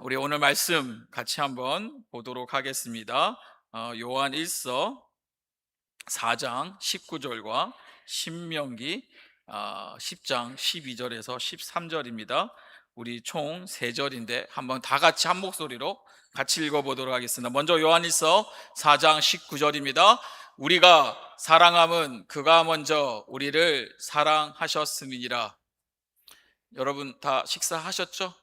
우리 오늘 말씀 같이 한번 보도록 하겠습니다. 요한 1서 4장 19절과 신명기 10장 12절에서 13절입니다. 우리 총 3절인데 한번 다 같이 한 목소리로 같이 읽어보도록 하겠습니다. 먼저 요한 1서 4장 19절입니다. 우리가 사랑함은 그가 먼저 우리를 사랑하셨음이니라. 여러분 다 식사하셨죠?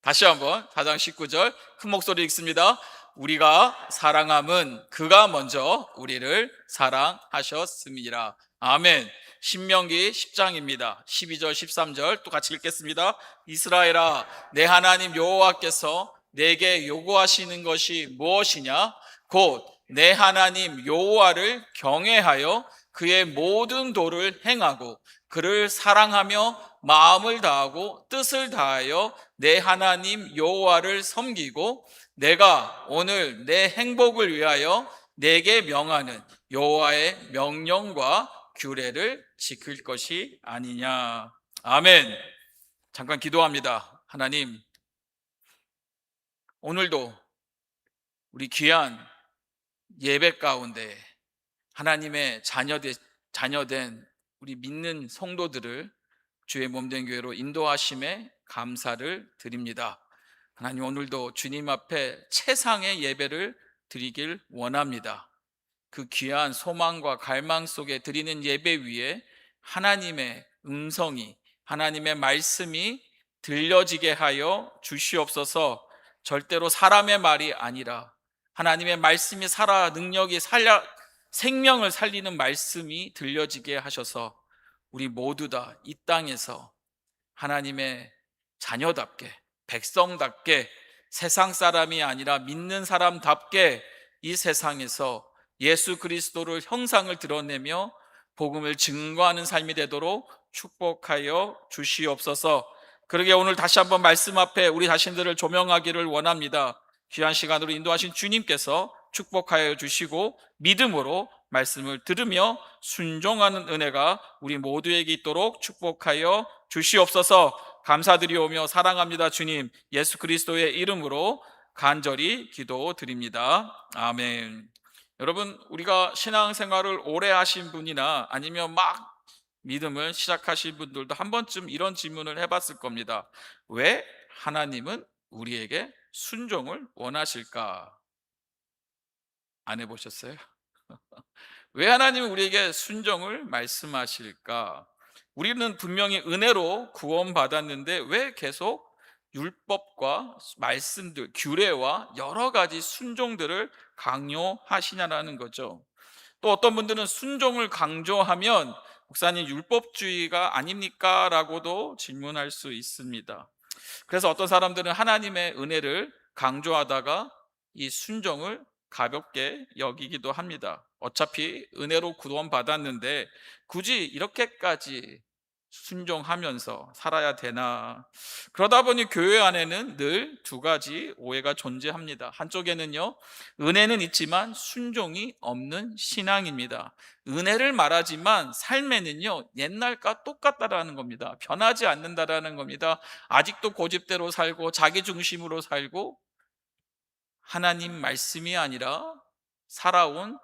다시 한번 4장 19절 큰 목소리 읽습니다. 우리가 사랑함은 그가 먼저 우리를 사랑하셨음이라. 아멘. 신명기 10장입니다. 12절 13절 또 같이 읽겠습니다. 이스라엘아, 내 하나님 여호와께서 내게 요구하시는 것이 무엇이냐? 곧 내 하나님 여호와를 경외하여 그의 모든 도를 행하고 그를 사랑하며 마음을 다하고 뜻을 다하여 내 하나님 여호와를 섬기고 내가 오늘 내 행복을 위하여 내게 명하는 여호와의 명령과 규례를 지킬 것이 아니냐. 아멘. 잠깐 기도합니다. 하나님, 오늘도 우리 귀한 예배 가운데 하나님의 자녀된 우리 믿는 성도들을 주의 몸된 교회로 인도하심에 감사를 드립니다. 하나님, 오늘도 주님 앞에 최상의 예배를 드리길 원합니다. 그 귀한 소망과 갈망 속에 드리는 예배 위에 하나님의 음성이, 하나님의 말씀이 들려지게 하여 주시옵소서. 절대로 사람의 말이 아니라 하나님의 말씀이 생명을 살리는 말씀이 들려지게 하셔서 우리 모두 다 이 땅에서 하나님의 자녀답게, 백성답게, 세상 사람이 아니라 믿는 사람답게 이 세상에서 예수 그리스도를 형상을 드러내며 복음을 증거하는 삶이 되도록 축복하여 주시옵소서. 그러게 오늘 다시 한번 말씀 앞에 우리 자신들을 조명하기를 원합니다. 귀한 시간으로 인도하신 주님께서 축복하여 주시고 믿음으로 말씀을 들으며 순종하는 은혜가 우리 모두에게 있도록 축복하여 주시옵소서. 감사드리오며 사랑합니다. 주님, 예수 그리스도의 이름으로 간절히 기도드립니다. 아멘. 여러분, 우리가 신앙생활을 오래 하신 분이나 아니면 막 믿음을 시작하신 분들도 한 번쯤 이런 질문을 해봤을 겁니다. 왜 하나님은 우리에게 순종을 원하실까? 안 해보셨어요? 왜 하나님은 우리에게 순종을 말씀하실까? 우리는 분명히 은혜로 구원받았는데 왜 계속 율법과 말씀들, 규례와 여러 가지 순종들을 강요하시냐라는 거죠. 또 어떤 분들은 순종을 강조하면 목사님 율법주의가 아닙니까? 라고도 질문할 수 있습니다. 그래서 어떤 사람들은 하나님의 은혜를 강조하다가 이 순종을 가볍게 여기기도 합니다. 어차피 은혜로 구원받았는데 굳이 이렇게까지 순종하면서 살아야 되나? 그러다 보니 교회 안에는 늘 두 가지 오해가 존재합니다. 한쪽에는요, 은혜는 있지만 순종이 없는 신앙입니다. 은혜를 말하지만 삶에는요, 옛날과 똑같다라는 겁니다. 변하지 않는다라는 겁니다. 아직도 고집대로 살고 자기 중심으로 살고 하나님 말씀이 아니라 살아온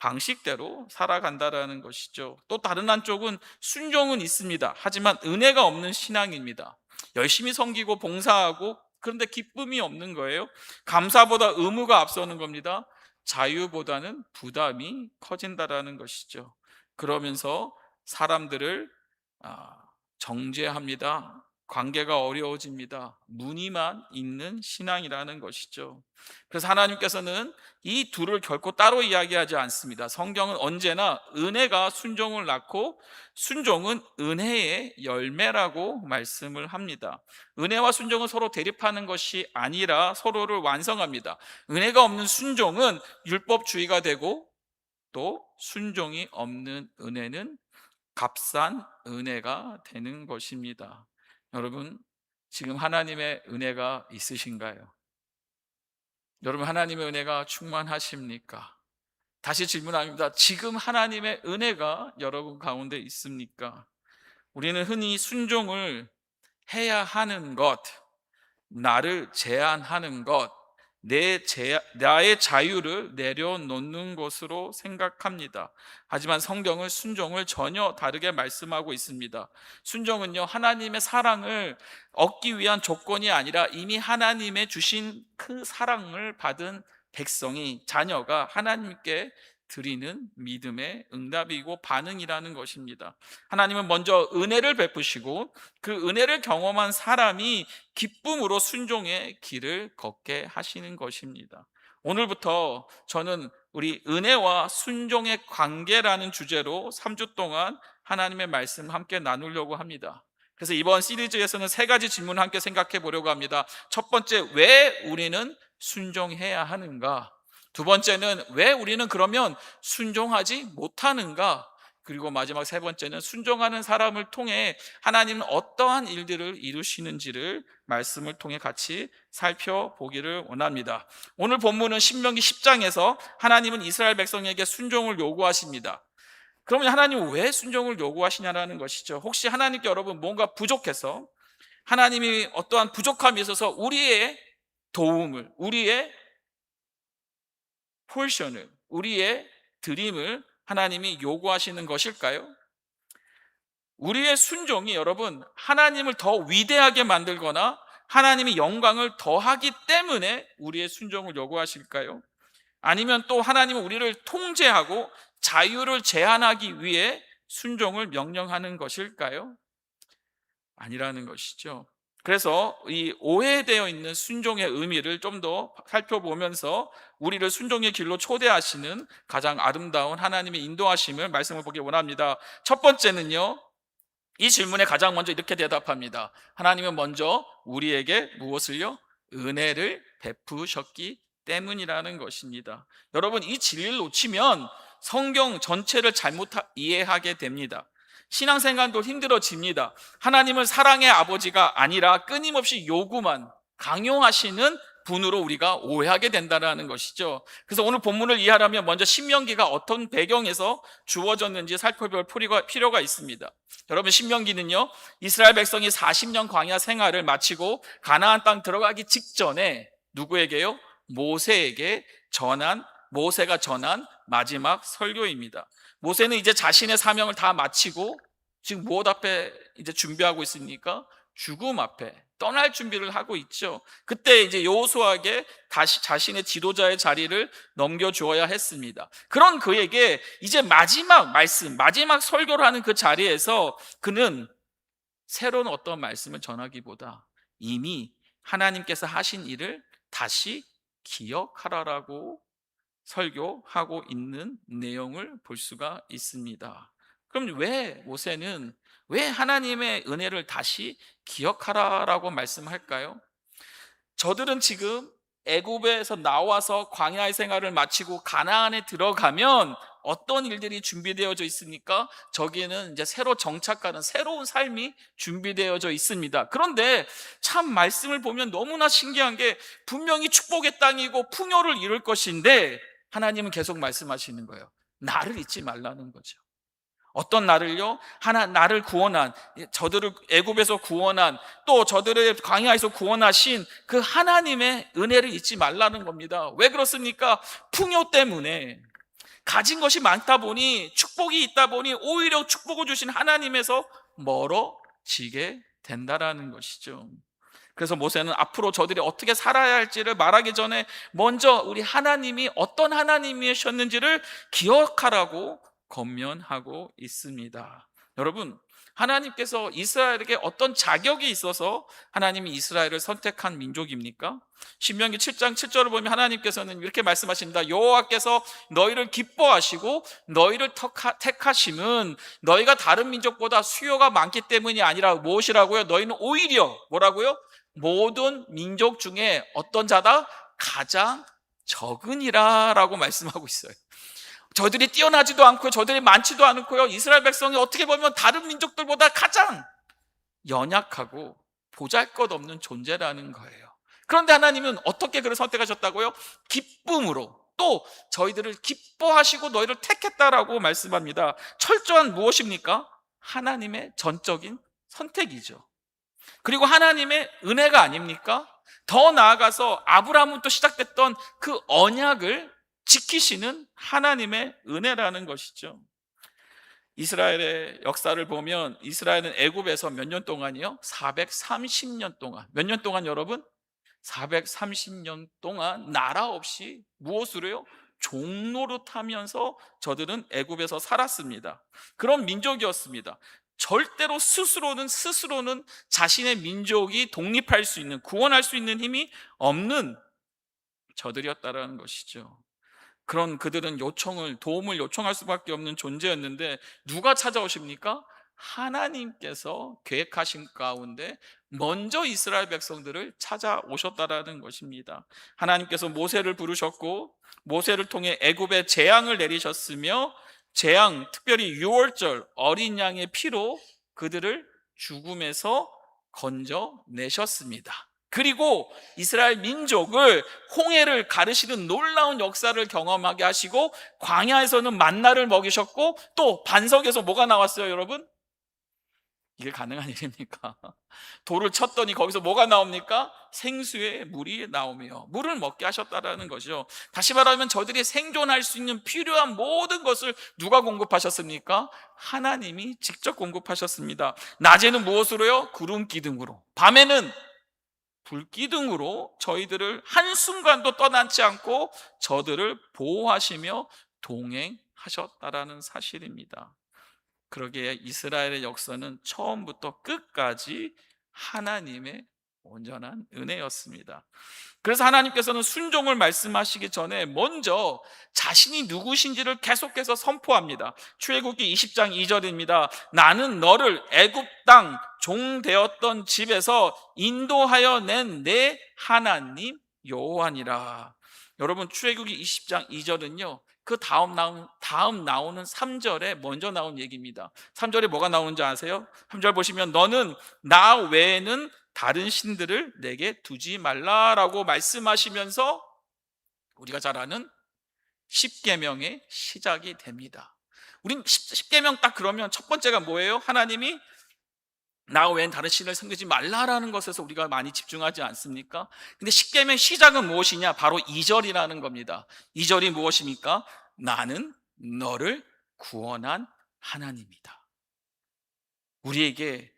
방식대로 살아간다라는 것이죠. 또 다른 한쪽은 순종은 있습니다. 하지만 은혜가 없는 신앙입니다. 열심히 섬기고 봉사하고 그런데 기쁨이 없는 거예요. 감사보다 의무가 앞서는 겁니다. 자유보다는 부담이 커진다라는 것이죠. 그러면서 사람들을 정죄합니다. 관계가 어려워집니다. 무늬만 있는 신앙이라는 것이죠. 그래서 하나님께서는 이 둘을 결코 따로 이야기하지 않습니다. 성경은 언제나 은혜가 순종을 낳고 순종은 은혜의 열매라고 말씀을 합니다. 은혜와 순종은 서로 대립하는 것이 아니라 서로를 완성합니다. 은혜가 없는 순종은 율법주의가 되고 또 순종이 없는 은혜는 값싼 은혜가 되는 것입니다. 여러분, 지금 하나님의 은혜가 있으신가요? 여러분, 하나님의 은혜가 충만하십니까? 다시 질문합니다. 지금 하나님의 은혜가 여러분 가운데 있습니까? 우리는 흔히 순종을 해야 하는 것, 나를 제한하는 것, 나의 자유를 내려놓는 것으로 생각합니다. 하지만 성경은 순종을 전혀 다르게 말씀하고 있습니다. 순종은요, 하나님의 사랑을 얻기 위한 조건이 아니라 이미 하나님의 주신 그 사랑을 받은 백성이, 자녀가 하나님께 드리는 믿음의 응답이고 반응이라는 것입니다. 하나님은 먼저 은혜를 베푸시고 그 은혜를 경험한 사람이 기쁨으로 순종의 길을 걷게 하시는 것입니다. 오늘부터 저는 우리 은혜와 순종의 관계라는 주제로 3주 동안 하나님의 말씀 함께 나누려고 합니다. 그래서 이번 시리즈에서는 3가지 질문을 함께 생각해 보려고 합니다. 첫 번째, 왜 우리는 순종해야 하는가? 두 번째는 왜 우리는 그러면 순종하지 못하는가? 그리고 마지막 3번째는 순종하는 사람을 통해 하나님은 어떠한 일들을 이루시는지를 말씀을 통해 같이 살펴보기를 원합니다. 오늘 본문은 신명기 10장에서 하나님은 이스라엘 백성에게 순종을 요구하십니다. 그러면 하나님은 왜 순종을 요구하시냐라는 것이죠. 혹시 하나님께 여러분 뭔가 부족해서, 하나님이 어떠한 부족함이 있어서 우리의 도움을, 우리의 포지션을, 우리의 드림을 하나님이 요구하시는 것일까요? 우리의 순종이 여러분 하나님을 더 위대하게 만들거나 하나님이 영광을 더하기 때문에 우리의 순종을 요구하실까요? 아니면 또 하나님은 우리를 통제하고 자유를 제한하기 위해 순종을 명령하는 것일까요? 아니라는 것이죠. 그래서 이 오해되어 있는 순종의 의미를 좀 더 살펴보면서 우리를 순종의 길로 초대하시는 가장 아름다운 하나님의 인도하심을 말씀을 보기 원합니다. 첫 번째는요, 이 질문에 가장 먼저 이렇게 대답합니다. 하나님은 먼저 우리에게 무엇을요? 은혜를 베푸셨기 때문이라는 것입니다. 여러분, 이 진리를 놓치면 성경 전체를 잘못 이해하게 됩니다. 신앙생활도 힘들어집니다. 하나님을 사랑의 아버지가 아니라 끊임없이 요구만, 강요하시는 분으로 우리가 오해하게 된다는 것이죠. 그래서 오늘 본문을 이해하려면 먼저 신명기가 어떤 배경에서 주어졌는지 살펴볼 필요가 있습니다. 여러분, 신명기는요, 이스라엘 백성이 40년 광야 생활을 마치고 가나안 땅 들어가기 직전에 누구에게요? 모세가 전한 마지막 설교입니다. 모세는 이제 자신의 사명을 다 마치고 지금 무엇 앞에 이제 준비하고 있습니까? 죽음 앞에 떠날 준비를 하고 있죠. 그때 이제 여호수아에게 다시 자신의 지도자의 자리를 넘겨주어야 했습니다. 그런 그에게 이제 마지막 말씀, 마지막 설교를 하는 그 자리에서 그는 새로운 어떤 말씀을 전하기보다 이미 하나님께서 하신 일을 다시 기억하라라고 설교하고 있는 내용을 볼 수가 있습니다. 그럼 왜 하나님의 은혜를 다시 기억하라라고 말씀할까요? 저들은 지금 애굽에서 나와서 광야의 생활을 마치고 가나안에 들어가면 어떤 일들이 준비되어져 있습니까? 저기에는 이제 새로 정착하는 새로운 삶이 준비되어져 있습니다. 그런데 참 말씀을 보면 너무나 신기한 게 분명히 축복의 땅이고 풍요를 이룰 것인데 하나님은 계속 말씀하시는 거예요. 나를 잊지 말라는 거죠. 어떤 나를요? 나를 구원한, 저들을 애굽에서 구원한, 또 저들을 광야에서 구원하신 그 하나님의 은혜를 잊지 말라는 겁니다. 왜 그렇습니까? 풍요 때문에 가진 것이 많다 보니, 축복이 있다 보니 오히려 축복을 주신 하나님에서 멀어지게 된다라는 것이죠. 그래서 모세는 앞으로 저들이 어떻게 살아야 할지를 말하기 전에 먼저 우리 하나님이 어떤 하나님이셨는지를 기억하라고 권면하고 있습니다. 여러분, 하나님께서 이스라엘에게 어떤 자격이 있어서 하나님이 이스라엘을 선택한 민족입니까? 신명기 7장 7절을 보면 하나님께서는 이렇게 말씀하십니다. 여호와께서 너희를 기뻐하시고 너희를 택하심은 너희가 다른 민족보다 수요가 많기 때문이 아니라 무엇이라고요? 너희는 오히려 뭐라고요? 모든 민족 중에 어떤 자다? 가장 적으니라 라고 말씀하고 있어요. 저들이 뛰어나지도 않고요, 저들이 많지도 않고요, 이스라엘 백성이 어떻게 보면 다른 민족들보다 가장 연약하고 보잘것없는 존재라는 거예요. 그런데 하나님은 어떻게 그를 선택하셨다고요? 기쁨으로, 또 저희들을 기뻐하시고 너희를 택했다라고 말씀합니다. 철저한 무엇입니까? 하나님의 전적인 선택이죠. 그리고 하나님의 은혜가 아닙니까? 더 나아가서 아브라함부터 시작됐던 그 언약을 지키시는 하나님의 은혜라는 것이죠. 이스라엘의 역사를 보면 이스라엘은 애굽에서 몇 년 동안이요? 430년 동안. 몇 년 동안 여러분? 430년 동안 나라 없이 무엇으로요? 종노릇하면서 저들은 애굽에서 살았습니다. 그런 민족이었습니다. 절대로 스스로는 자신의 민족이 독립할 수 있는, 구원할 수 있는 힘이 없는 저들이었다라는 것이죠. 그런 그들은 도움을 요청할 수밖에 없는 존재였는데 누가 찾아오십니까? 하나님께서 계획하신 가운데 먼저 이스라엘 백성들을 찾아오셨다라는 것입니다. 하나님께서 모세를 부르셨고 모세를 통해 애굽에 재앙을 내리셨으며 재앙, 특별히 유월절 어린 양의 피로 그들을 죽음에서 건져내셨습니다. 그리고 이스라엘 민족을 홍해를 가르시는 놀라운 역사를 경험하게 하시고 광야에서는 만나를 먹이셨고 또 반석에서 뭐가 나왔어요, 여러분? 이게 가능한 일입니까? 돌을 쳤더니 거기서 뭐가 나옵니까? 생수의 물이 나오며 물을 먹게 하셨다라는 것이죠. 다시 말하면 저들이 생존할 수 있는 필요한 모든 것을 누가 공급하셨습니까? 하나님이 직접 공급하셨습니다. 낮에는 무엇으로요? 구름 기둥으로, 밤에는 불기둥으로 저희들을 한순간도 떠나지 않고 저들을 보호하시며 동행하셨다라는 사실입니다. 그러기에 이스라엘의 역사는 처음부터 끝까지 하나님의 온전한 은혜였습니다. 그래서 하나님께서는 순종을 말씀하시기 전에 먼저 자신이 누구신지를 계속해서 선포합니다. 출애굽기 20장 2절입니다. 나는 너를 애굽 땅 종 되었던 집에서 인도하여 낸 내 하나님 여호와니라. 여러분, 출애굽기 20장 2절은요 그 다음 나오는 3절에 먼저 나온 얘기입니다. 3절에 뭐가 나오는지 아세요? 3절 보시면 너는 나 외에는 다른 신들을 내게 두지 말라라고 말씀하시면서 우리가 잘 아는 십계명의 시작이 됩니다. 우린 십계명 딱 그러면 첫 번째가 뭐예요? 하나님이 나 외엔 다른 신을 섬기지 말라라는 것에서 우리가 많이 집중하지 않습니까? 근데 십계명 시작은 무엇이냐? 바로 2절이라는 겁니다. 2절이 무엇입니까? 나는 너를 구원한 하나님이다. 우리에게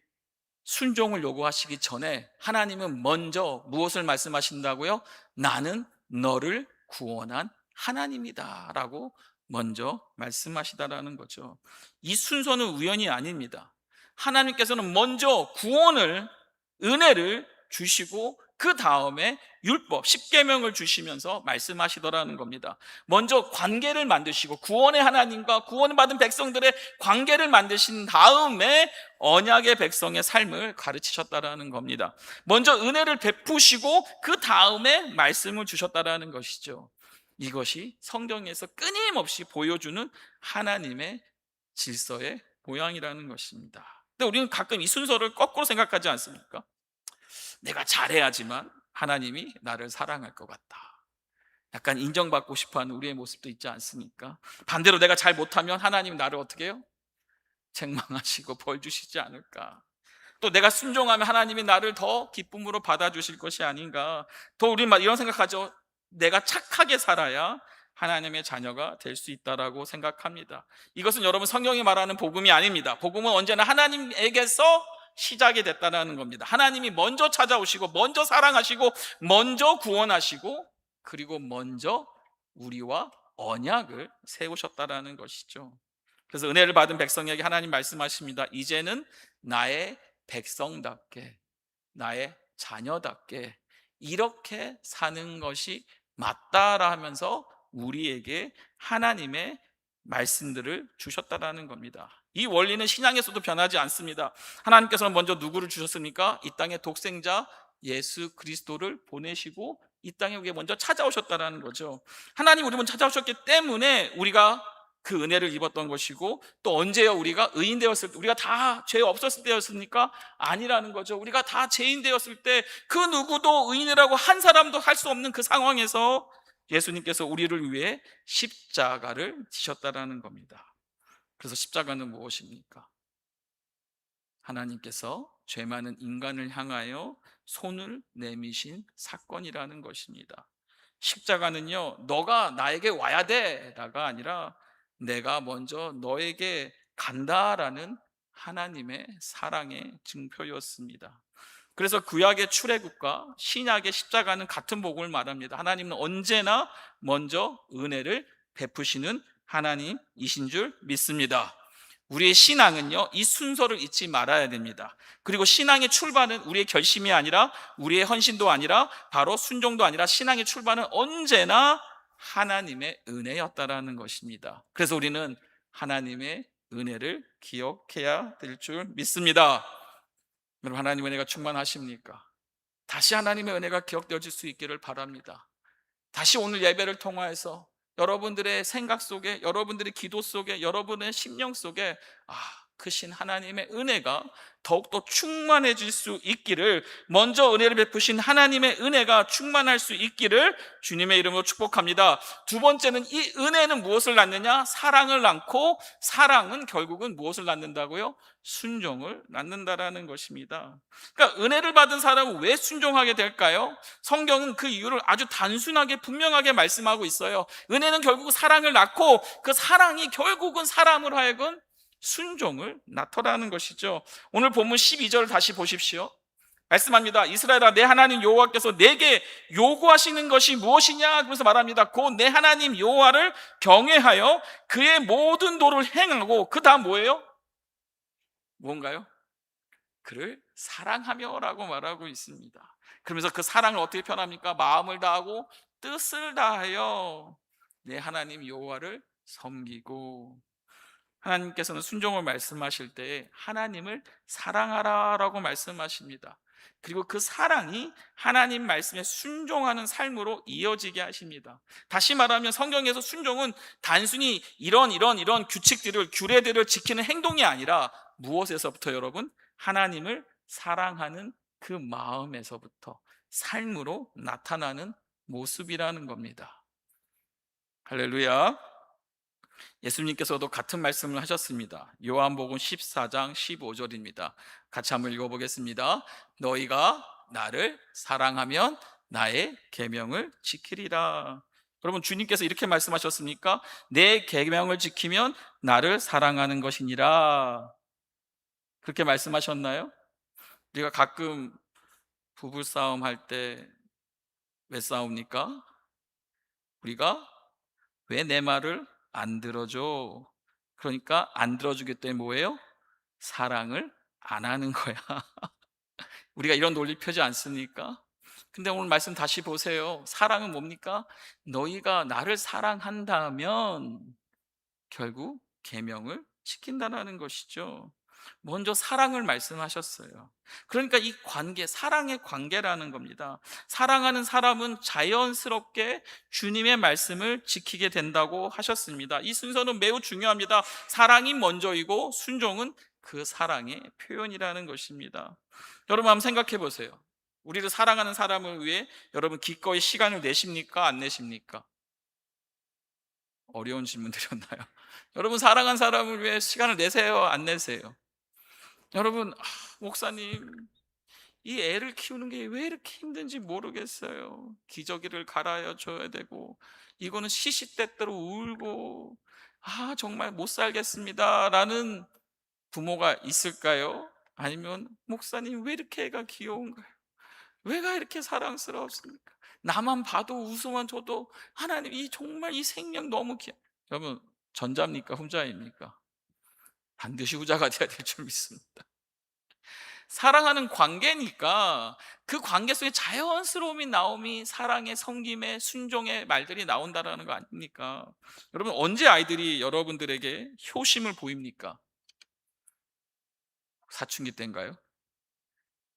순종을 요구하시기 전에 하나님은 먼저 무엇을 말씀하신다고요? 나는 너를 구원한 하나님이다 라고 먼저 말씀하시다라는 거죠. 이 순서는 우연이 아닙니다. 하나님께서는 먼저 구원을, 은혜를 주시고 그 다음에 율법, 십계명을 주시면서 말씀하시더라는 겁니다. 먼저 관계를 만드시고 구원의 하나님과 구원을 받은 백성들의 관계를 만드신 다음에 언약의 백성의 삶을 가르치셨다라는 겁니다. 먼저 은혜를 베푸시고 그 다음에 말씀을 주셨다라는 것이죠. 이것이 성경에서 끊임없이 보여주는 하나님의 질서의 모양이라는 것입니다. 근데 우리는 가끔 이 순서를 거꾸로 생각하지 않습니까? 내가 잘해야지만 하나님이 나를 사랑할 것 같다. 약간 인정받고 싶어하는 우리의 모습도 있지 않습니까? 반대로 내가 잘 못하면 하나님 나를 어떻게 해요? 책망하시고 벌 주시지 않을까? 또 내가 순종하면 하나님이 나를 더 기쁨으로 받아주실 것이 아닌가? 더 우리는 이런 생각하죠. 내가 착하게 살아야 하나님의 자녀가 될 수 있다라고 생각합니다. 이것은 여러분 성경이 말하는 복음이 아닙니다. 복음은 언제나 하나님에게서 시작이 됐다는 겁니다. 하나님이 먼저 찾아오시고 먼저 사랑하시고 먼저 구원하시고 그리고 먼저 우리와 언약을 세우셨다라는 것이죠. 그래서 은혜를 받은 백성에게 하나님 말씀하십니다. 이제는 나의 백성답게, 나의 자녀답게 이렇게 사는 것이 맞다라 하면서 우리에게 하나님의 말씀들을 주셨다라는 겁니다. 이 원리는 신앙에서도 변하지 않습니다. 하나님께서는 먼저 누구를 주셨습니까? 이 땅의 독생자 예수 그리스도를 보내시고 이 땅에 우리가 먼저 찾아오셨다는 거죠. 하나님 우리 먼저 찾아오셨기 때문에 우리가 그 은혜를 입었던 것이고, 또 언제요? 우리가 의인 되었을 때, 우리가 다 죄 없었을 때였습니까? 아니라는 거죠. 우리가 다 죄인 되었을 때 그 누구도 의인이라고 한 사람도 할 수 없는 그 상황에서 예수님께서 우리를 위해 십자가를 지셨다라는 겁니다. 그래서 십자가는 무엇입니까? 하나님께서 죄 많은 인간을 향하여 손을 내미신 사건이라는 것입니다. 십자가는요, 너가 나에게 와야 돼가 아니라 내가 먼저 너에게 간다라는 하나님의 사랑의 증표였습니다. 그래서 구약의 출애굽과 신약의 십자가는 같은 복음을 말합니다. 하나님은 언제나 먼저 은혜를 베푸시는 하나님이신 줄 믿습니다. 우리의 신앙은요, 이 순서를 잊지 말아야 됩니다. 그리고 신앙의 출발은 우리의 결심이 아니라, 우리의 헌신도 아니라, 바로 순종도 아니라, 신앙의 출발은 언제나 하나님의 은혜였다라는 것입니다. 그래서 우리는 하나님의 은혜를 기억해야 될 줄 믿습니다. 여러분, 하나님의 은혜가 충만하십니까? 다시 하나님의 은혜가 기억되어질 수 있기를 바랍니다. 다시 오늘 예배를 통하여서 여러분들의 생각 속에, 여러분들의 기도 속에, 여러분의 심령 속에 크신 하나님의 은혜가 더욱더 충만해질 수 있기를, 먼저 은혜를 베푸신 하나님의 은혜가 충만할 수 있기를 주님의 이름으로 축복합니다. 두 번째는, 이 은혜는 무엇을 낳느냐? 사랑을 낳고, 사랑은 결국은 무엇을 낳는다고요? 순종을 낳는다라는 것입니다. 그러니까 은혜를 받은 사람은 왜 순종하게 될까요? 성경은 그 이유를 아주 단순하게 분명하게 말씀하고 있어요. 은혜는 결국 사랑을 낳고, 그 사랑이 결국은 사람으로 하여금 순종을 낳더라는 것이죠. 오늘 본문 12절 다시 보십시오. 말씀합니다. 이스라엘아, 내 하나님 여호와께서 내게 요구하시는 것이 무엇이냐? 그래서 말합니다. 곧 내 하나님 여호와를 경외하여 그의 모든 도를 행하고, 그 다음 뭐예요? 뭔가요? 그를 사랑하며라고 말하고 있습니다. 그러면서 그 사랑을 어떻게 표현합니까? 마음을 다하고 뜻을 다하여 내 하나님 여호와를 섬기고. 하나님께서는 순종을 말씀하실 때 하나님을 사랑하라라고 말씀하십니다. 그리고 그 사랑이 하나님 말씀에 순종하는 삶으로 이어지게 하십니다. 다시 말하면 성경에서 순종은 단순히 이런 규칙들을, 규례들을 지키는 행동이 아니라 무엇에서부터 여러분? 하나님을 사랑하는 그 마음에서부터 삶으로 나타나는 모습이라는 겁니다. 할렐루야. 예수님께서도 같은 말씀을 하셨습니다. 요한복음 14장 15절입니다. 같이 한번 읽어보겠습니다. 너희가 나를 사랑하면 나의 계명을 지키리라. 여러분, 주님께서 이렇게 말씀하셨습니까? 내 계명을 지키면 나를 사랑하는 것이니라. 그렇게 말씀하셨나요? 우리가 가끔 부부싸움 할 때 왜 싸웁니까? 우리가 왜 내 말을 안 들어줘? 그러니까 안 들어주기 때문에 뭐예요? 사랑을 안 하는 거야. 우리가 이런 논리 펴지 않습니까? 근데 오늘 말씀 다시 보세요. 사랑은 뭡니까? 너희가 나를 사랑한다면 결국 계명을 지킨다는 것이죠. 먼저 사랑을 말씀하셨어요. 그러니까 이 관계, 사랑의 관계라는 겁니다. 사랑하는 사람은 자연스럽게 주님의 말씀을 지키게 된다고 하셨습니다. 이 순서는 매우 중요합니다. 사랑이 먼저이고 순종은 그 사랑의 표현이라는 것입니다. 여러분 한번 생각해 보세요. 우리를 사랑하는 사람을 위해 여러분 기꺼이 시간을 내십니까? 안 내십니까? 어려운 질문드렸나요? 여러분 사랑한 사람을 위해 시간을 내세요? 안 내세요? 여러분, 목사님, 이 애를 키우는 게 왜 이렇게 힘든지 모르겠어요. 기저귀를 갈아야 줘야 되고, 이거는 시시때때로 울고, 정말 못 살겠습니다 라는 부모가 있을까요? 아니면 목사님 왜 이렇게 애가 귀여운가요? 왜가 이렇게 사랑스러웠습니까? 나만 봐도 웃으면 줘도 하나님 정말 이 생명 너무 여러분, 전자입니까? 후자입니까? 반드시 후자가 돼야 될 줄 믿습니다. 사랑하는 관계니까 그 관계 속에 자연스러움이 나옴이 사랑의 섬김의 순종의 말들이 나온다라는 거 아닙니까? 여러분, 언제 아이들이 여러분들에게 효심을 보입니까? 사춘기 때인가요?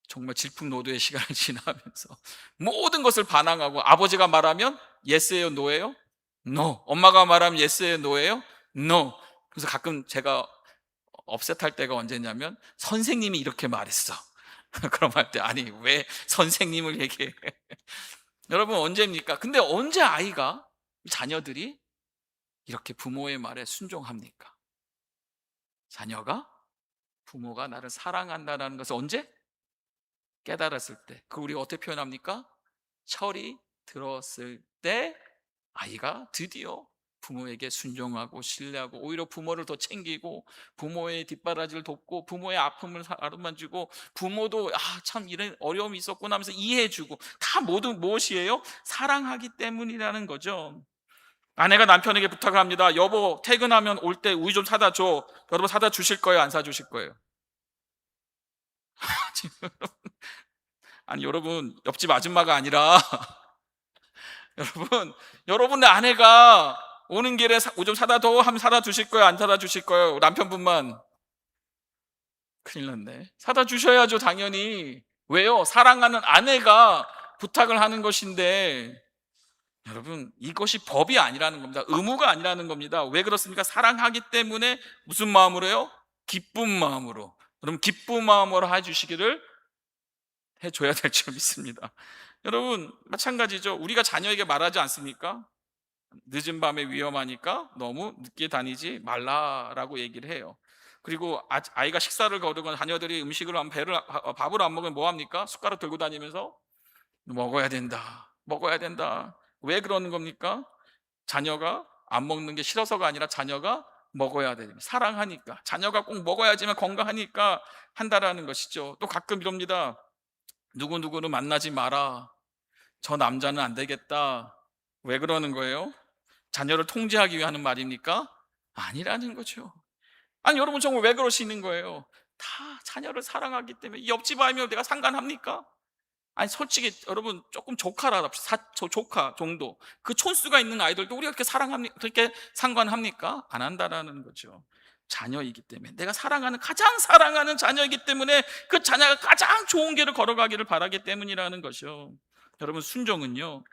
정말 질풍노도의 시간을 지나면서 모든 것을 반항하고, 아버지가 말하면 예스예요, 노예요? No. 엄마가 말하면 예스예요, 노예요? No. 그래서 가끔 제가 업셋할 때가 언제냐면, 선생님이 이렇게 말했어. 그럼 할 때, 아니 왜 선생님을 얘기해? 여러분, 언제입니까? 근데 언제 아이가, 자녀들이 이렇게 부모의 말에 순종합니까? 자녀가 부모가 나를 사랑한다는 것을 언제? 깨달았을 때, 그걸 우리가 어떻게 표현합니까? 철이 들었을 때 아이가 드디어 부모에게 순종하고 신뢰하고 오히려 부모를 더 챙기고 부모의 뒷바라지를 돕고 부모의 아픔을 아름만지고 부모도 참 이런 어려움이 있었구나 하면서 이해해주고, 다 모두 무엇이에요? 사랑하기 때문이라는 거죠. 아내가 남편에게 부탁을 합니다. 여보, 퇴근하면 올 때 우유 좀 사다 줘. 여러분, 사다 주실 거예요? 안 사주실 거예요? 지금 아니, 여러분, 옆집 아줌마가 아니라 여러분의 아내가 오는 길에 우유 좀 사다 줘 하면 사다 주실 거예요? 안 사다 주실 거예요? 남편분만. 큰일 났네. 사다 주셔야죠, 당연히. 왜요? 사랑하는 아내가 부탁을 하는 것인데, 여러분, 이것이 법이 아니라는 겁니다. 의무가 아니라는 겁니다. 왜 그렇습니까? 사랑하기 때문에 무슨 마음으로요? 기쁜 마음으로. 여러분, 기쁜 마음으로 해주시기를 해줘야 될 줄 믿습니다. 여러분, 마찬가지죠. 우리가 자녀에게 말하지 않습니까? 늦은 밤에 위험하니까 너무 늦게 다니지 말라라고 얘기를 해요. 그리고 아이가 식사를 거르거나 자녀들이 음식을 밥을 안 먹으면 뭐 합니까? 숟가락 들고 다니면서 먹어야 된다, 먹어야 된다. 왜 그러는 겁니까? 자녀가 안 먹는 게 싫어서가 아니라 자녀가 먹어야 됩니다. 사랑하니까. 자녀가 꼭 먹어야지만 건강하니까 한다라는 것이죠. 또 가끔 이럽니다. 누구누구를 만나지 마라. 저 남자는 안 되겠다. 왜 그러는 거예요? 자녀를 통제하기 위해 하는 말입니까? 아니라는 거죠. 아니, 여러분, 정말 왜 그러시는 거예요? 다 자녀를 사랑하기 때문에. 이 옆집 아이면 내가 상관합니까? 아니, 솔직히 여러분, 조금 조카라 합시다. 조카 정도, 그 촌수가 있는 아이들도 우리가 그렇게 사랑합니까? 그렇게 상관합니까? 안 한다라는 거죠. 자녀이기 때문에, 내가 가장 사랑하는 자녀이기 때문에 그 자녀가 가장 좋은 길을 걸어가기를 바라기 때문이라는 것이요. 여러분, 순종은요,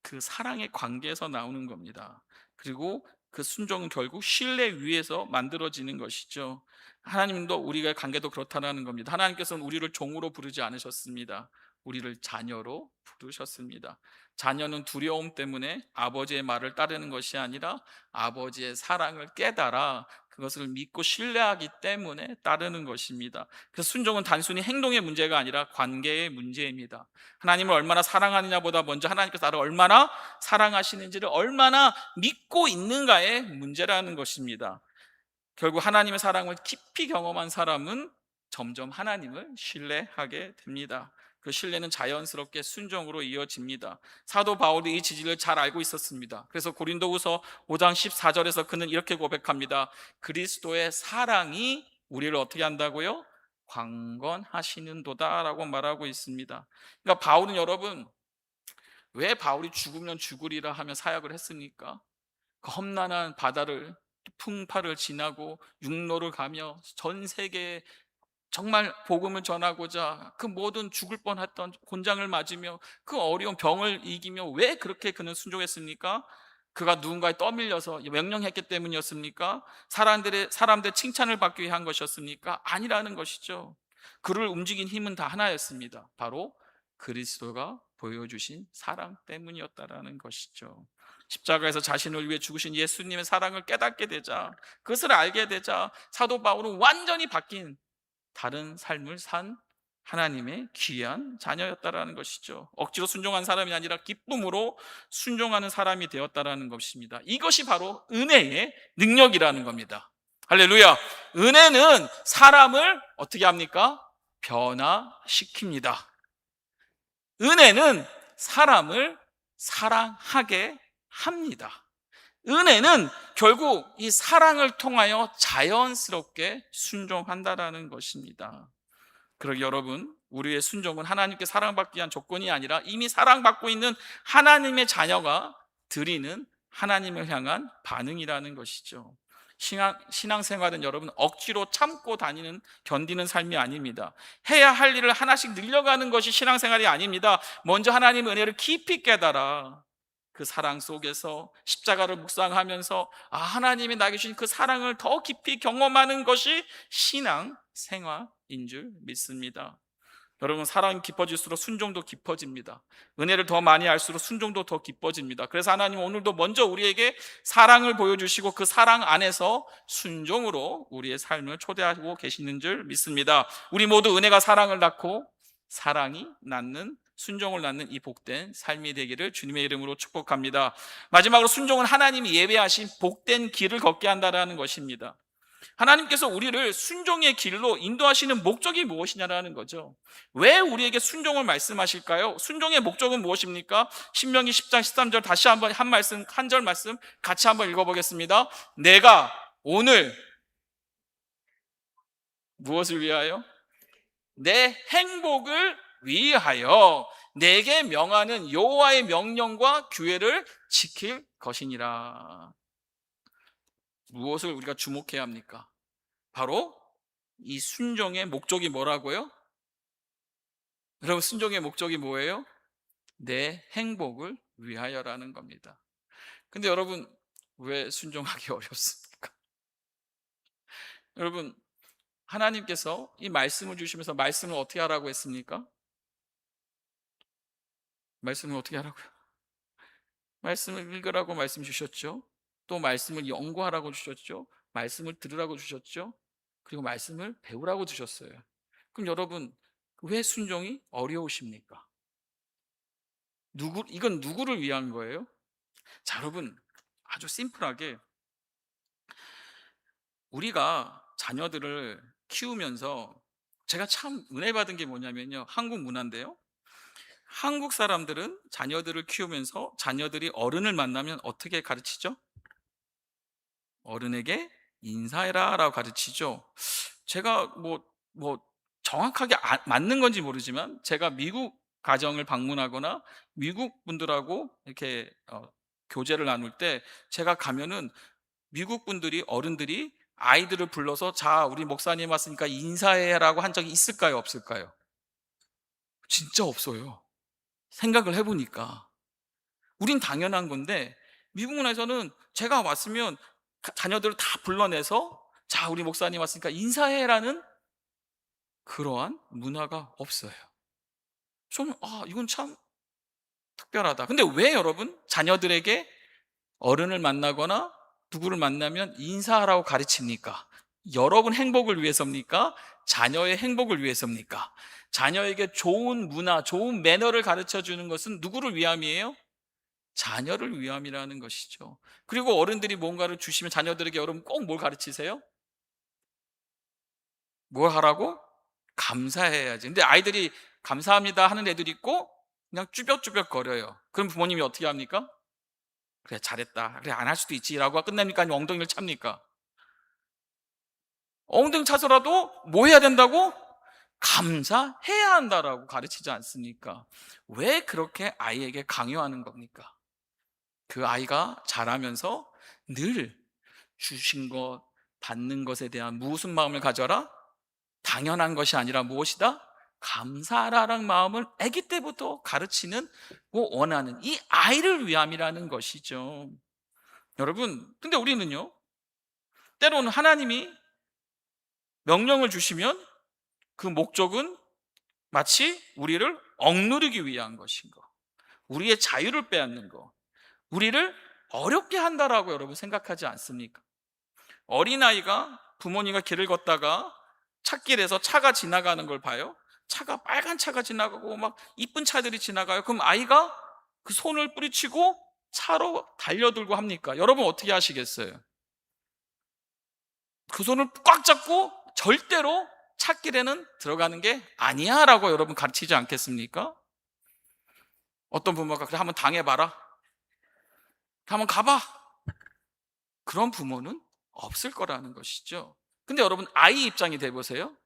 그 사랑의 관계에서 나오는 겁니다. 그리고 그 순종은 결국 신뢰 위에서 만들어지는 것이죠. 하나님도 우리의 관계도 그렇다는 겁니다. 하나님께서는 우리를 종으로 부르지 않으셨습니다. 우리를 자녀로 부르셨습니다. 자녀는 두려움 때문에 아버지의 말을 따르는 것이 아니라 아버지의 사랑을 깨달아 그것을 믿고 신뢰하기 때문에 따르는 것입니다. 그래서 순종은 단순히 행동의 문제가 아니라 관계의 문제입니다. 하나님을 얼마나 사랑하느냐보다 먼저 하나님께서 나를 얼마나 사랑하시는지를 얼마나 믿고 있는가의 문제라는 것입니다. 결국 하나님의 사랑을 깊이 경험한 사람은 점점 하나님을 신뢰하게 됩니다. 그 신뢰는 자연스럽게 순종으로 이어집니다. 사도 바울이 이 지지를 잘 알고 있었습니다. 그래서 고린도후서 5장 14절에서 그는 이렇게 고백합니다. 그리스도의 사랑이 우리를 어떻게 한다고요? 강건하시는도다 라고 말하고 있습니다. 그러니까 바울은, 여러분, 왜 바울이 죽으면 죽으리라 하며 사역을 했습니까? 그 험난한 바다를, 풍파를 지나고 육로를 가며 전 세계에 정말 복음을 전하고자 그 모든 죽을 뻔했던 곤장을 맞으며 그 어려운 병을 이기며 왜 그렇게 그는 순종했습니까? 그가 누군가에 떠밀려서 명령했기 때문이었습니까? 사람들의 칭찬을 받기 위한 것이었습니까? 아니라는 것이죠. 그를 움직인 힘은 다 하나였습니다. 바로 그리스도가 보여주신 사랑 때문이었다라는 것이죠. 십자가에서 자신을 위해 죽으신 예수님의 사랑을 깨닫게 되자, 그것을 알게 되자 사도 바울은 완전히 바뀐 다른 삶을 산 하나님의 귀한 자녀였다라는 것이죠. 억지로 순종한 사람이 아니라 기쁨으로 순종하는 사람이 되었다라는 것입니다. 이것이 바로 은혜의 능력이라는 겁니다. 할렐루야. 은혜는 사람을 어떻게 합니까? 변화시킵니다. 은혜는 사람을 사랑하게 합니다. 은혜는 결국 이 사랑을 통하여 자연스럽게 순종한다라는 것입니다. 그러기 여러분, 우리의 순종은 하나님께 사랑받기 위한 조건이 아니라 이미 사랑받고 있는 하나님의 자녀가 드리는 하나님을 향한 반응이라는 것이죠. 신앙생활은 여러분 억지로 참고 견디는 삶이 아닙니다. 해야 할 일을 하나씩 늘려가는 것이 신앙생활이 아닙니다. 먼저 하나님의 은혜를 깊이 깨달아 그 사랑 속에서 십자가를 묵상하면서 하나님이 나에게 주신 그 사랑을 더 깊이 경험하는 것이 신앙생활인 줄 믿습니다. 여러분, 사랑이 깊어질수록 순종도 깊어집니다. 은혜를 더 많이 알수록 순종도 더 깊어집니다. 그래서 하나님 오늘도 먼저 우리에게 사랑을 보여주시고 그 사랑 안에서 순종으로 우리의 삶을 초대하고 계시는 줄 믿습니다. 우리 모두 은혜가 사랑을 낳고 사랑이 낳는, 순종을 낳는 이 복된 삶이 되기를 주님의 이름으로 축복합니다. 마지막으로 순종은 하나님이 예배하신 복된 길을 걷게 한다는 것입니다. 하나님께서 우리를 순종의 길로 인도하시는 목적이 무엇이냐라는 거죠. 왜 우리에게 순종을 말씀하실까요? 순종의 목적은 무엇입니까? 신명기 10장 13절 다시 한번 한 절 말씀 같이 한번 읽어보겠습니다. 내가 오늘 무엇을 위하여? 내 행복을 위하여 내게 명하는 여호와의 명령과 규례를 지킬 것이니라. 무엇을 우리가 주목해야 합니까? 바로 이 순종의 목적이 뭐라고요? 여러분, 순종의 목적이 뭐예요? 내 행복을 위하여라는 겁니다. 근데 여러분, 왜 순종하기 어렵습니까? 여러분, 하나님께서 이 말씀을 주시면서 말씀을 어떻게 하라고 했습니까? 말씀을 어떻게 하라고요? 말씀을 읽으라고 말씀 주셨죠. 또 말씀을 연구하라고 주셨죠. 말씀을 들으라고 주셨죠. 그리고 말씀을 배우라고 주셨어요. 그럼 여러분, 왜 순종이 어려우십니까? 이건 누구를 위한 거예요? 자, 여러분, 아주 심플하게 우리가 자녀들을 키우면서 제가 참 은혜 받은 게 뭐냐면요, 한국 문화인데요, 한국 사람들은 자녀들을 키우면서 자녀들이 어른을 만나면 어떻게 가르치죠? 어른에게 인사해라 라고 가르치죠. 제가 뭐 정확하게 맞는 건지 모르지만 제가 미국 가정을 방문하거나 미국 분들하고 이렇게 교제를 나눌 때 제가 가면은 미국 분들이, 어른들이 아이들을 불러서 자, 우리 목사님 왔으니까 인사해라고 한 적이 있을까요, 없을까요? 진짜 없어요. 생각을 해보니까 우린 당연한 건데 미국 문화에서는 제가 왔으면 자녀들을 다 불러내서 자, 우리 목사님 왔으니까 인사해라는 그러한 문화가 없어요. 저는 이건 참 특별하다. 근데 왜 여러분 자녀들에게 어른을 만나거나 누구를 만나면 인사하라고 가르칩니까? 여러분 행복을 위해서입니까? 자녀의 행복을 위해서입니까? 자녀에게 좋은 문화, 좋은 매너를 가르쳐 주는 것은 누구를 위함이에요? 자녀를 위함이라는 것이죠. 그리고 어른들이 뭔가를 주시면 자녀들에게 여러분 꼭 뭘 가르치세요? 뭘 하라고? 감사해야지. 근데 아이들이 감사합니다 하는 애들이 있고 그냥 쭈뼛쭈뼛 거려요. 그럼 부모님이 어떻게 합니까? 그래, 잘했다. 그래, 안 할 수도 있지라고 끝냅니까? 아니면 엉덩이를 찹니까? 엉덩이 차서라도 뭐 해야 된다고? 감사해야 한다라고 가르치지 않습니까? 왜 그렇게 아이에게 강요하는 겁니까? 그 아이가 자라면서 늘 주신 것, 받는 것에 대한 무슨 마음을 가져라? 당연한 것이 아니라 무엇이다? 감사하라는 마음을 아기 때부터 가르치는, 원하는 이 아이를 위함이라는 것이죠. 여러분, 근데 우리는요, 때로는 하나님이 명령을 주시면 그 목적은 마치 우리를 억누르기 위한 것인 거, 우리의 자유를 빼앗는 거, 우리를 어렵게 한다라고 여러분 생각하지 않습니까? 어린아이가 부모님과 길을 걷다가 찻길에서 차가 지나가는 걸 봐요. 차가, 빨간 차가 지나가고 막 이쁜 차들이 지나가요. 그럼 아이가 그 손을 뿌리치고 차로 달려들고 합니까? 여러분 어떻게 하시겠어요? 그 손을 꽉 잡고 절대로 찻길에는 들어가는 게 아니야 라고 여러분 가르치지 않겠습니까? 어떤 부모가 그래, 한번 당해봐라, 한번 가봐, 그런 부모는 없을 거라는 것이죠. 근데 여러분 아이 입장이 돼보세요.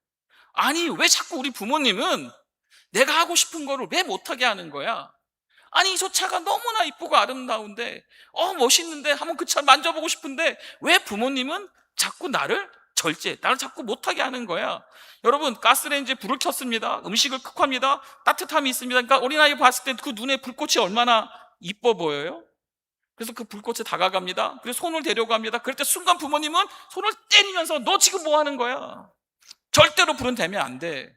아니, 왜 자꾸 우리 부모님은 내가 하고 싶은 거를 왜 못하게 하는 거야? 아니, 저 차가 너무나 이쁘고 아름다운데, 멋있는데, 한번 그 차 만져보고 싶은데, 왜 부모님은 자꾸 나를 자꾸 못하게 하는 거야? 여러분, 가스레인지에 불을 켰습니다. 음식을 쿡합니다. 따뜻함이 있습니다. 그러니까 어린아이 봤을 때 그 눈에 불꽃이 얼마나 이뻐 보여요? 그래서 그 불꽃에 다가갑니다. 그래서 손을 대려고 합니다. 그럴 때 순간 부모님은 손을 때리면서 너 지금 뭐 하는 거야? 절대로 불은 대면 안 돼.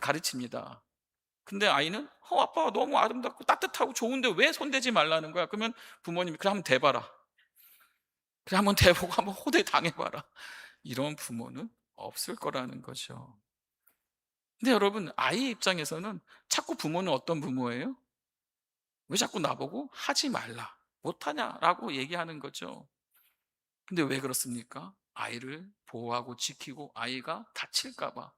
가르칩니다. 근데 아이는 아빠 너무 아름답고 따뜻하고 좋은데 왜 손대지 말라는 거야? 그러면 부모님이 그래, 한번 대봐라. 그래, 한번 대보고 한번 호대 당해봐라. 이런 부모는 없을 거라는 거죠. 근데 여러분, 아이의 입장에서는 자꾸 부모는 어떤 부모예요? 왜 자꾸 나보고 하지 말라, 못하냐라고 얘기하는 거죠. 근데 왜 그렇습니까? 아이를 보호하고 지키고 아이가 다칠까 봐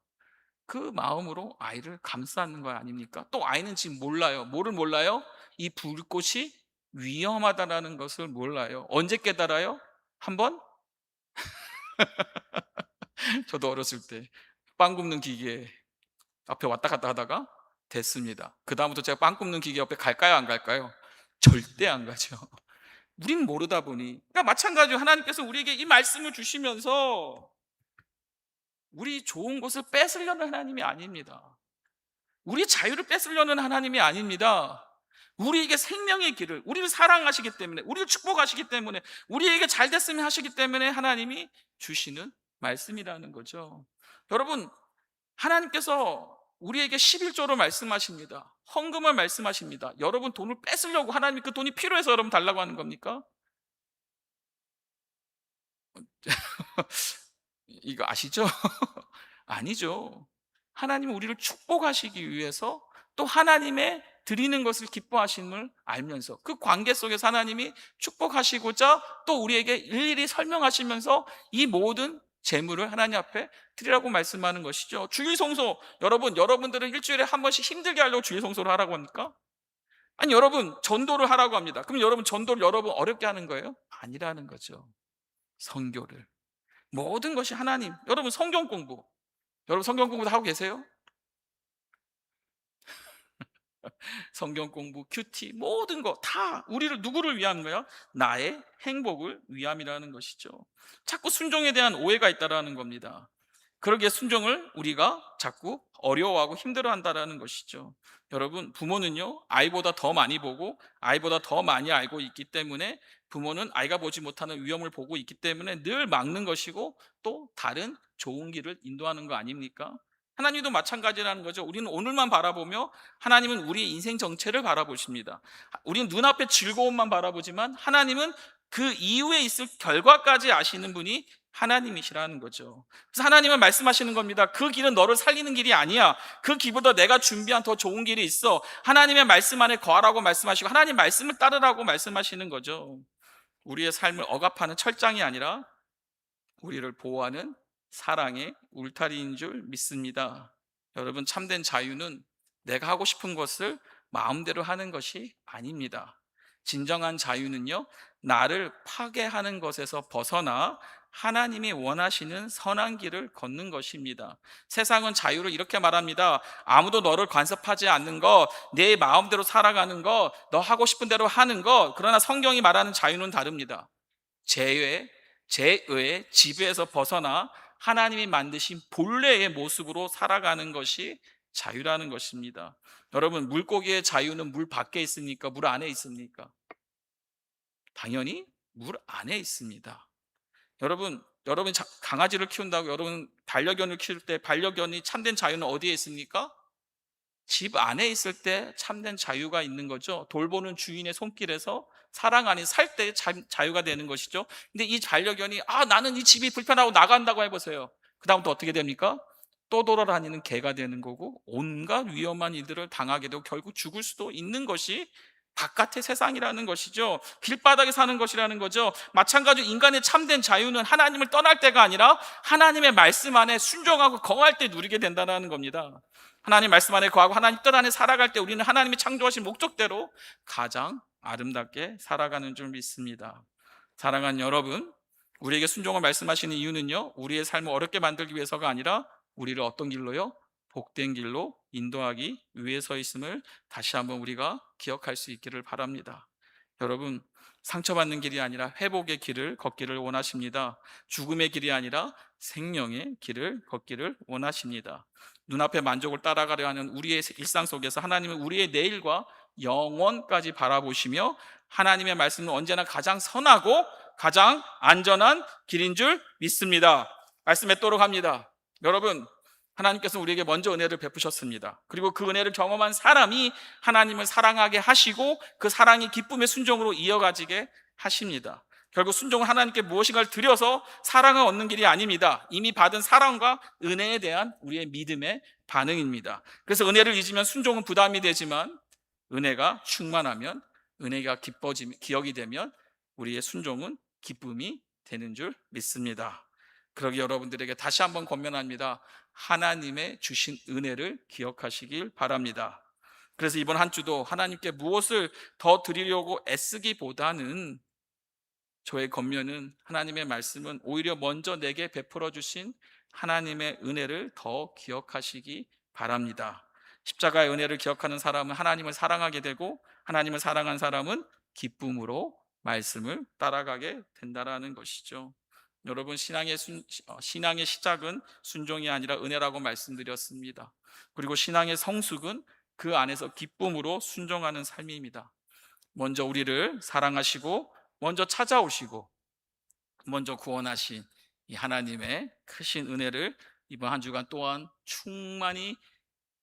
그 마음으로 아이를 감싸는 거 아닙니까? 또 아이는 지금 몰라요. 뭐를 몰라요? 이 불꽃이 위험하다라는 것을 몰라요. 언제 깨달아요? 한번 저도 어렸을 때 빵 굽는 기계 앞에 왔다 갔다 하다가 됐습니다. 그다음부터 제가 빵 굽는 기계 옆에 갈까요, 안 갈까요? 절대 안 가죠. 우린 모르다 보니. 그러니까 마찬가지로 하나님께서 우리에게 이 말씀을 주시면서 우리 좋은 것을 뺏으려는 하나님이 아닙니다. 우리 자유를 뺏으려는 하나님이 아닙니다. 우리에게 생명의 길을, 우리를 사랑하시기 때문에, 우리를 축복하시기 때문에, 우리에게 잘 됐으면 하시기 때문에 하나님이 주시는 말씀이라는 거죠. 여러분, 하나님께서 우리에게 11조로 말씀하십니다. 헌금을 말씀하십니다. 여러분 돈을 뺏으려고 하나님이 그 돈이 필요해서 여러분 달라고 하는 겁니까? 이거 아시죠? 아니죠. 하나님은 우리를 축복하시기 위해서 또 하나님의 드리는 것을 기뻐하심을 알면서 그 관계 속에서 하나님이 축복하시고자 또 우리에게 일일이 설명하시면서 이 모든 재물을 하나님 앞에 드리라고 말씀하는 것이죠. 주일 성소, 여러분들은 일주일에 한 번씩 힘들게 하려고 주일 성소를 하라고 합니까? 아니, 여러분 전도를 하라고 합니다. 그럼 여러분 전도를 여러분 어렵게 하는 거예요? 아니라는 거죠. 선교를, 모든 것이 하나님. 여러분 성경 공부, 여러분 성경 공부도 하고 계세요? 성경 공부, 큐티, 모든 거 다 우리를 누구를 위한 거야? 나의 행복을 위함이라는 것이죠. 자꾸 순종에 대한 오해가 있다라는 겁니다. 그러기에 순종을 우리가 자꾸 어려워하고 힘들어한다라는 것이죠. 여러분, 부모는요 아이보다 더 많이 보고 아이보다 더 많이 알고 있기 때문에, 부모는 아이가 보지 못하는 위험을 보고 있기 때문에 늘 막는 것이고 또 다른 좋은 길을 인도하는 거 아닙니까? 하나님도 마찬가지라는 거죠. 우리는 오늘만 바라보며 하나님은 우리의 인생 정체를 바라보십니다. 우리는 눈앞의 즐거움만 바라보지만 하나님은 그 이후에 있을 결과까지 아시는 분이 하나님이시라는 거죠. 그래서 하나님은 말씀하시는 겁니다. 그 길은 너를 살리는 길이 아니야. 그 길보다 내가 준비한 더 좋은 길이 있어. 하나님의 말씀 안에 거하라고 말씀하시고 하나님 말씀을 따르라고 말씀하시는 거죠. 우리의 삶을 억압하는 철장이 아니라 우리를 보호하는 사랑의 울타리인 줄 믿습니다. 여러분, 참된 자유는 내가 하고 싶은 것을 마음대로 하는 것이 아닙니다. 진정한 자유는요, 나를 파괴하는 것에서 벗어나 하나님이 원하시는 선한 길을 걷는 것입니다. 세상은 자유를 이렇게 말합니다. 아무도 너를 간섭하지 않는 것, 내 마음대로 살아가는 것, 너 하고 싶은 대로 하는 것. 그러나 성경이 말하는 자유는 다릅니다. 죄의 지배에서 벗어나 하나님이 만드신 본래의 모습으로 살아가는 것이 자유라는 것입니다. 여러분, 물고기의 자유는 물 밖에 있습니까? 물 안에 있습니까? 당연히 물 안에 있습니다. 여러분 강아지를 키운다고 여러분 반려견을 키울 때 반려견이 참된 자유는 어디에 있습니까? 집 안에 있을 때 참된 자유가 있는 거죠. 돌보는 주인의 손길에서 사랑 안에 살 때 자유가 되는 것이죠. 근데 이 반려견이 나는 이 집이 불편하고 나간다고 해보세요. 그 다음부터 어떻게 됩니까? 또 돌아다니는 개가 되는 거고 온갖 위험한 일들을 당하게 되고 결국 죽을 수도 있는 것이 바깥의 세상이라는 것이죠. 길바닥에 사는 것이라는 거죠. 마찬가지로 인간의 참된 자유는 하나님을 떠날 때가 아니라 하나님의 말씀 안에 순종하고 거할 때 누리게 된다는 겁니다. 하나님 말씀 안에 거하고 하나님 뜻 안에 살아갈 때 우리는 하나님이 창조하신 목적대로 가장 아름답게 살아가는 줄 믿습니다. 사랑하는 여러분, 우리에게 순종을 말씀하시는 이유는요, 우리의 삶을 어렵게 만들기 위해서가 아니라 우리를 어떤 길로요? 복된 길로 인도하기 위해서 있음을 다시 한번 우리가 기억할 수 있기를 바랍니다. 여러분, 상처받는 길이 아니라 회복의 길을 걷기를 원하십니다. 죽음의 길이 아니라 생명의 길을 걷기를 원하십니다. 눈앞의 만족을 따라가려 하는 우리의 일상 속에서 하나님은 우리의 내일과 영원까지 바라보시며 하나님의 말씀은 언제나 가장 선하고 가장 안전한 길인 줄 믿습니다. 말씀 맺도록 합니다. 여러분, 하나님께서 우리에게 먼저 은혜를 베푸셨습니다. 그리고 그 은혜를 경험한 사람이 하나님을 사랑하게 하시고 그 사랑이 기쁨의 순종으로 이어가지게 하십니다. 결국 순종은 하나님께 무엇인가를 드려서 사랑을 얻는 길이 아닙니다. 이미 받은 사랑과 은혜에 대한 우리의 믿음의 반응입니다. 그래서 은혜를 잊으면 순종은 부담이 되지만 은혜가 충만하면, 은혜가 기억이 되면 우리의 순종은 기쁨이 되는 줄 믿습니다. 그러기 여러분들에게 다시 한번 권면합니다. 하나님의 주신 은혜를 기억하시길 바랍니다. 그래서 이번 한 주도 하나님께 무엇을 더 드리려고 애쓰기보다는 저의 권면은, 하나님의 말씀은 오히려 먼저 내게 베풀어 주신 하나님의 은혜를 더 기억하시기 바랍니다. 십자가의 은혜를 기억하는 사람은 하나님을 사랑하게 되고, 하나님을 사랑한 사람은 기쁨으로 말씀을 따라가게 된다라는 것이죠. 여러분, 신앙의 시작은 순종이 아니라 은혜라고 말씀드렸습니다. 그리고 신앙의 성숙은 그 안에서 기쁨으로 순종하는 삶입니다. 먼저 우리를 사랑하시고 먼저 찾아오시고 먼저 구원하신 이 하나님의 크신 은혜를 이번 한 주간 또한 충만히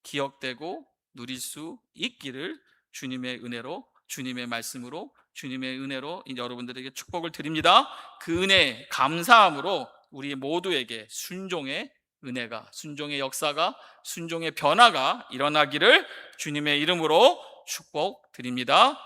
기억되고 누릴 수 있기를 주님의 은혜로, 주님의 말씀으로, 주님의 은혜로 여러분들에게 축복을 드립니다. 그 은혜 감사함으로 우리 모두에게 순종의 은혜가, 순종의 역사가, 순종의 변화가 일어나기를 주님의 이름으로 축복드립니다.